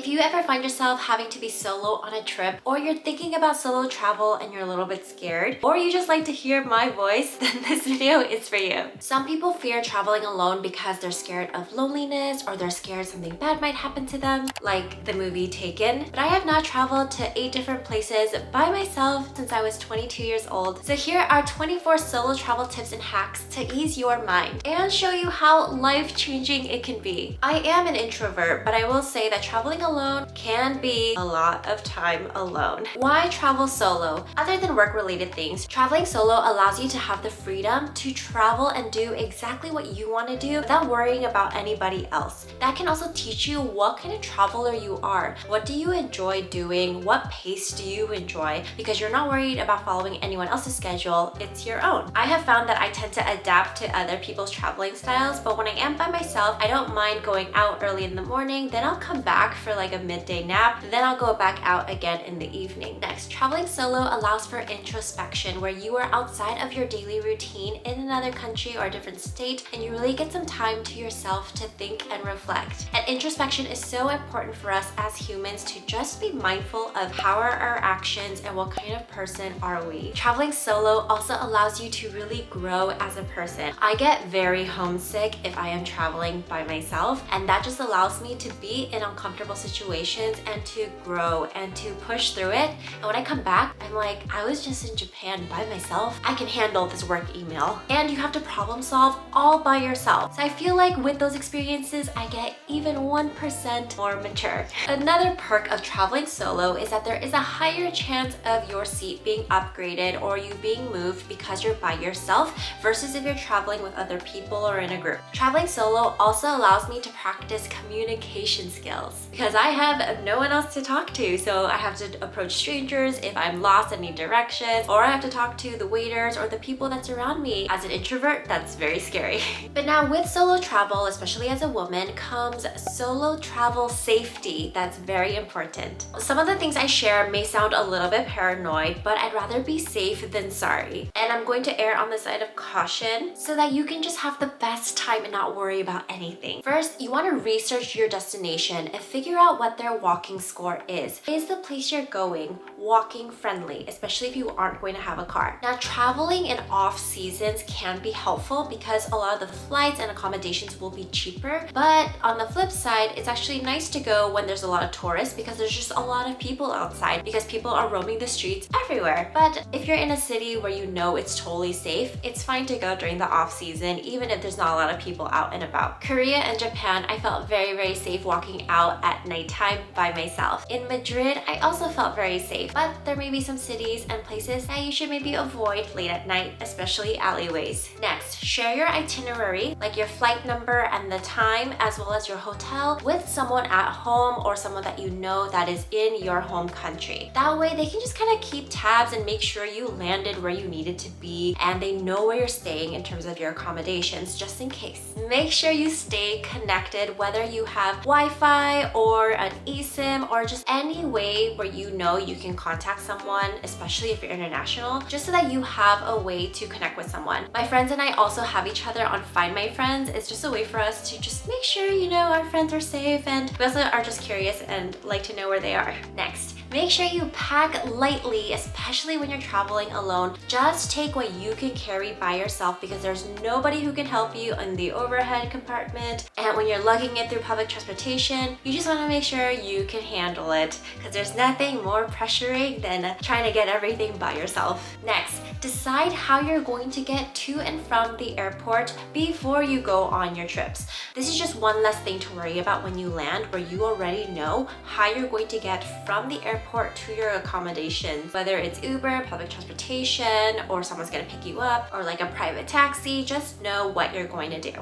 If you ever find yourself having to be solo on a trip, or you're thinking about solo travel and you're a little bit scared, or you just like to hear my voice, then this video is for you. Some people fear traveling alone because they're scared of loneliness or they're scared something bad might happen to them, like the movie Taken. But I have now traveled to 8 different places by myself since I was 22 years old. So here are 24 solo travel tips and hacks to ease your mind and show you how life-changing it can be. I am an introvert, but I will say that traveling alone can be a lot of time alone. Why travel solo? Other than work-related things, traveling solo allows you to have the freedom to travel and do exactly what you want to do without worrying about anybody else. That can also teach you what kind of traveler you are. What do you enjoy doing? What pace do you enjoy? Because you're not worried about following anyone else's schedule, it's your own. I have found that I tend to adapt to other people's traveling styles, but when I am by myself, I don't mind going out early in the morning, then I'll come back for like a midday nap, then I'll go back out again in the evening. Next, traveling solo allows for introspection, where you are outside of your daily routine in another country or a different state, and you really get some time to yourself to think and reflect. And introspection is so important for us as humans to just be mindful of how are our actions and what kind of person are we. Traveling solo also allows you to really grow as a person. I get very homesick if I am traveling by myself, and that just allows me to be in uncomfortable situations and to grow and to push through it. And when I come back, I'm like, I was just in Japan by myself. I can handle this work email. And you have to problem solve all by yourself. So I feel like with those experiences, I get even 1% more mature. Another perk of traveling solo is that there is a higher chance of your seat being upgraded or you being moved because you're by yourself versus if you're traveling with other people or in a group. Traveling solo also allows me to practice communication skills because I have no one else to talk to. So I have to approach strangers if I'm lost and need directions, or I have to talk to the waiters or the people that surround me. As an introvert, that's very scary. But now with solo travel, especially as a woman, comes solo travel safety. That's very important. Some of the things I share may sound a little bit paranoid, but I'd rather be safe than sorry. And I'm going to err on the side of caution so that you can just have the best time and not worry about anything. First, you want to research your destination and figure out what their walking score is. Is the place you're going walking friendly, especially if you aren't going to have a car? Now, traveling in off seasons can be helpful because a lot of the flights and accommodations will be cheaper, but on the flip side, it's actually nice to go when there's a lot of tourists because there's just a lot of people outside because people are roaming the streets everywhere. But if you're in a city where you know it's totally safe, it's fine to go during the off season, even if there's not a lot of people out and about. Korea and Japan, I felt very, very safe walking out at nighttime by myself. In Madrid, I also felt very safe, but there may be some cities and places that you should maybe avoid late at night, especially alleyways. Next, share your itinerary, like your flight number and the time, as well as your hotel, with someone at home or someone that you know that is in your home country. That way they can just kind of keep tabs and make sure you landed where you needed to be and they know where you're staying in terms of your accommodations, just in case. Make sure you stay connected, whether you have Wi-Fi or an eSIM or just any way where you know you can contact someone, especially if you're international, just so that you have a way to connect with someone. My friends and I also have each other on Find My Friends. It's just a way for us to just make sure, you know, our friends are safe, and we also are just curious and like to know where they are. Next, make sure you pack lightly, especially when you're traveling alone. Just take what you can carry by yourself because there's nobody who can help you in the overhead compartment. And when you're lugging it through public transportation, you just want to make sure you can handle it because there's nothing more pressuring than trying to get everything by yourself. Next, decide how you're going to get to and from the airport before you go on your trips. This is just one less thing to worry about when you land, where you already know how you're going to get from the airport to your accommodations. Whether it's Uber, public transportation, or someone's gonna pick you up, or like a private taxi, just know what you're going to do.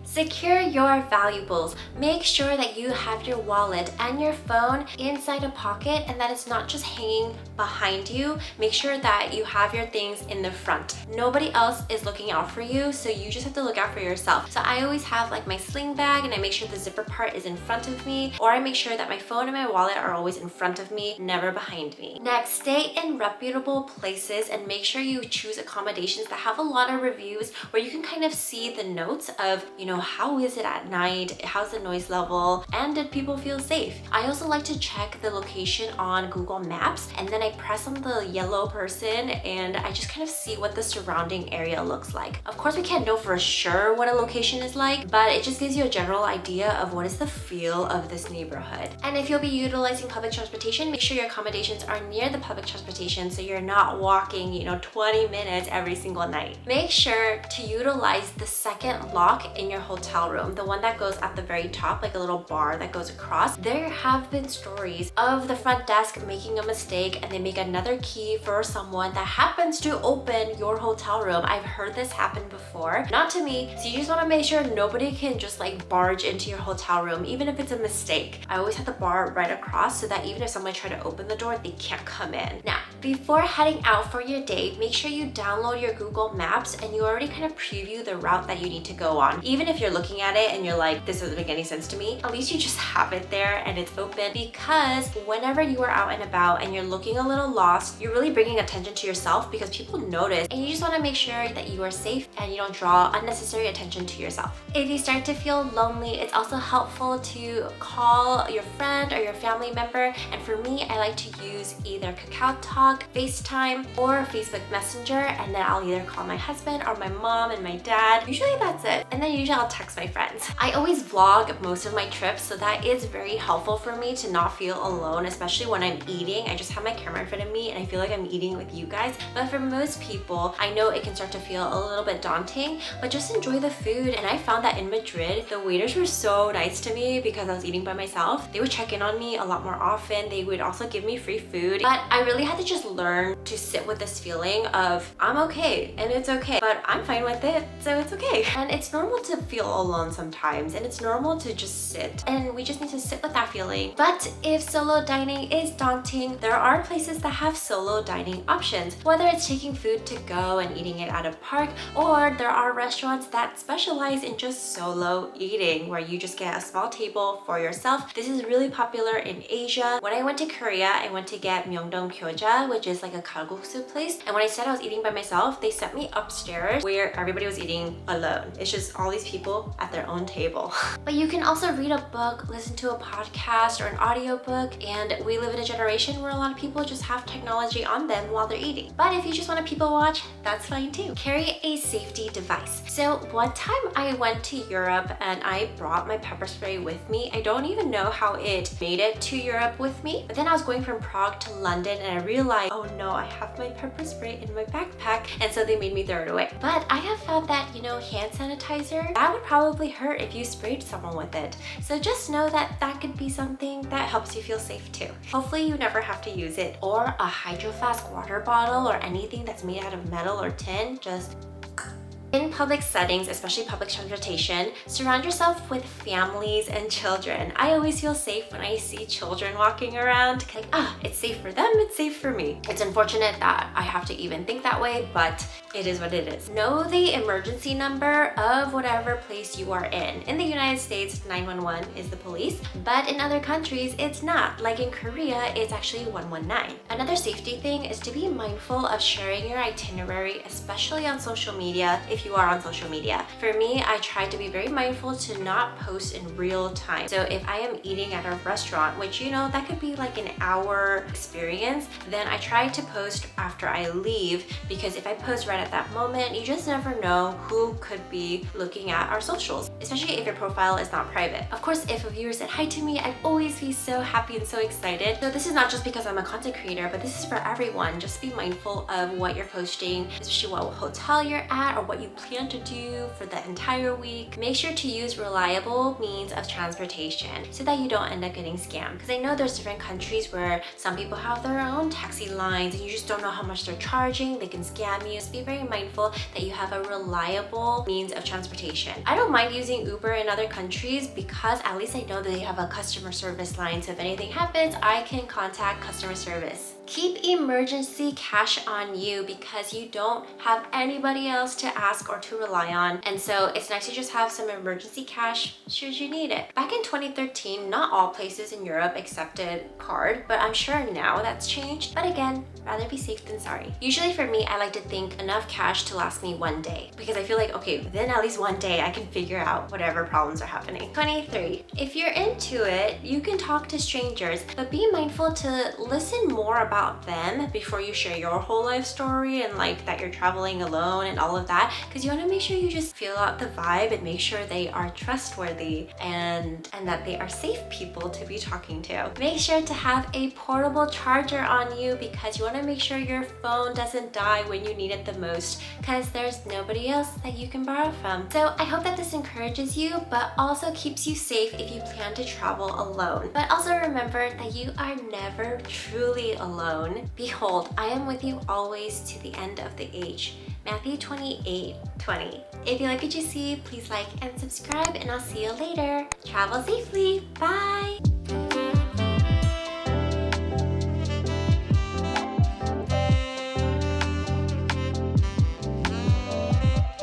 Secure your valuables. Make sure that you have your wallet and your phone inside a pocket and that it's not just hanging behind you. Make sure that you have your things in the front. Nobody else is looking out for you, so you just have to look out for yourself. So I always have like my sling bag and I make sure the zipper part is in front of me, or I make sure that my phone and my wallet are always in front of me, never behind me. Next, stay in reputable places and make sure you choose accommodations that have a lot of reviews where you can kind of see the notes of, you know, how is it at night, how's the noise level, and did people feel safe? I also like to check the location on Google Maps, and then I press on the yellow person and I just kind of see what the surrounding area looks like. Of course, we can't know for sure what a location is like, but it just gives you a general idea of what is the feel of this neighborhood. And if you'll be utilizing public transportation, make sure your accommodations are near the public transportation so you're not walking, 20 minutes every single night. Make sure to utilize the second lock in your hotel room, the one that goes at the very top, like a little bar that goes across. There have been stories of the front desk making a mistake and they make another key for someone that happens to open your hotel room. I've heard this happen before. Not to me, so you just want to make sure nobody can just like barge into your hotel room, even if it's a mistake. I always have the bar right across so that even if someone tried to open the door, they can't come in. Now, before heading out for your day, make sure you download your Google Maps and you already kind of preview the route that you need to go on. Even if you're looking at it and you're like, this doesn't make any sense to me, at least you just have it there and it's open, because whenever you are out and about and you're looking a little lost, you're really bringing attention to yourself because people notice, and you just want to make sure that you are safe and you don't draw unnecessary attention to yourself. If you start to feel lonely, it's also helpful to call your friend or your family member, and for me, I like to use either Kakao Talk, FaceTime, or Facebook Messenger, and then I'll either call my husband or my mom and my dad. Usually that's it, and then usually I'll text my friends. I always vlog most of my trips, so that is very helpful for me to not feel alone, especially when I'm eating. I just have my camera in front of me and I feel like I'm eating with you guys. But for most people, I know it can start to feel a little bit daunting, but just enjoy the food. And I found that in Madrid, the waiters were so nice to me because I was eating by myself. They would check in on me a lot more often. They would also give me free food. But I really had to just learn to sit with this feeling of I'm okay and it's okay, but I'm fine with it, so it's okay. And it's normal to feel alone sometimes, and it's normal to just sit, and we just need to sit with that feeling. But if solo dining is daunting, there are places that have solo dining options, whether it's taking food to go and eating it at a park, or there are restaurants that specialize in just solo eating where you just get a small table for yourself. This is really popular in Asia. When I went to Korea, I went to get Myeongdong Gyoja, which is like a kalguksu place, and when I said I was eating by myself, they sent me upstairs where everybody was eating alone. It's just all these people at their own table. But you can also read a book, listen to a podcast or an audiobook, and we live in a generation where a lot of people just have technology on them while they're eating. But if you just want to people watch, that's fine too. Carry a safety device. So one time I went to Europe and I brought my pepper spray with me. I don't even know how it made it to Europe with me, but then I was going from Prague to London and I realized, oh no, I have my pepper spray in my backpack, and so they made me throw it away. But I have found that, hand sanitizer, that would probably hurt if you sprayed someone with it. So just know that that could be something that helps you feel safe too. Hopefully you never have to use it, or a Hydro Flask water bottle or anything that's made out of metal or tin. Just in public settings, especially public transportation, surround yourself with families and children. I always feel safe when I see children walking around. Like, it's safe for them, it's safe for me. It's unfortunate that I have to even think that way, but it is what it is. Know the emergency number of whatever place you are in. In the United States, 911 is the police, but in other countries, it's not. Like in Korea, it's actually 119. Another safety thing is to be mindful of sharing your itinerary, especially on social media, if you are on social media. For me, I try to be very mindful to not post in real time. So if I am eating at a restaurant, which that could be like an hour experience, then I try to post after I leave, because if I post right at that moment, you just never know who could be looking at our socials, especially if your profile is not private. Of course, if a viewer said hi to me, I'd always be so happy and so excited. So this is not just because I'm a content creator, but this is for everyone. Just be mindful of what you're posting, especially what hotel you're at or what you plan to do for the entire week. Make sure to use reliable means of transportation so that you don't end up getting scammed. Because I know there's different countries where some people have their own taxi lines and you just don't know how much they're charging. They can scam you. So be very mindful that you have a reliable means of transportation. I don't mind using Uber in other countries because at least I know that they have a customer service line. So if anything happens, I can contact customer service. Keep emergency cash on you because you don't have anybody else to ask or to rely on. And so it's nice to just have some emergency cash should you need it. Back in 2013, not all places in Europe accepted card, but I'm sure now that's changed. But again, rather be safe than sorry. Usually for me, I like to think enough cash to last me one day because I feel like, okay, within at least one day, I can figure out whatever problems are happening. 23, if you're into it, you can talk to strangers, but be mindful to listen more about them before you share your whole life story and like that you're traveling alone and all of that, because you want to make sure you just feel out the vibe and make sure they are trustworthy and that they are safe people to be talking to. Make sure to have a portable charger on you because you want to make sure your phone doesn't die when you need it the most, because there's nobody else that you can borrow from. So I hope that this encourages you but also keeps you safe if you plan to travel alone. But also remember that you are never truly alone. Behold, I am with you always to the end of the age. Matthew 28:20. If you like what you see, please like and subscribe, and I'll see you later. Travel safely. Bye!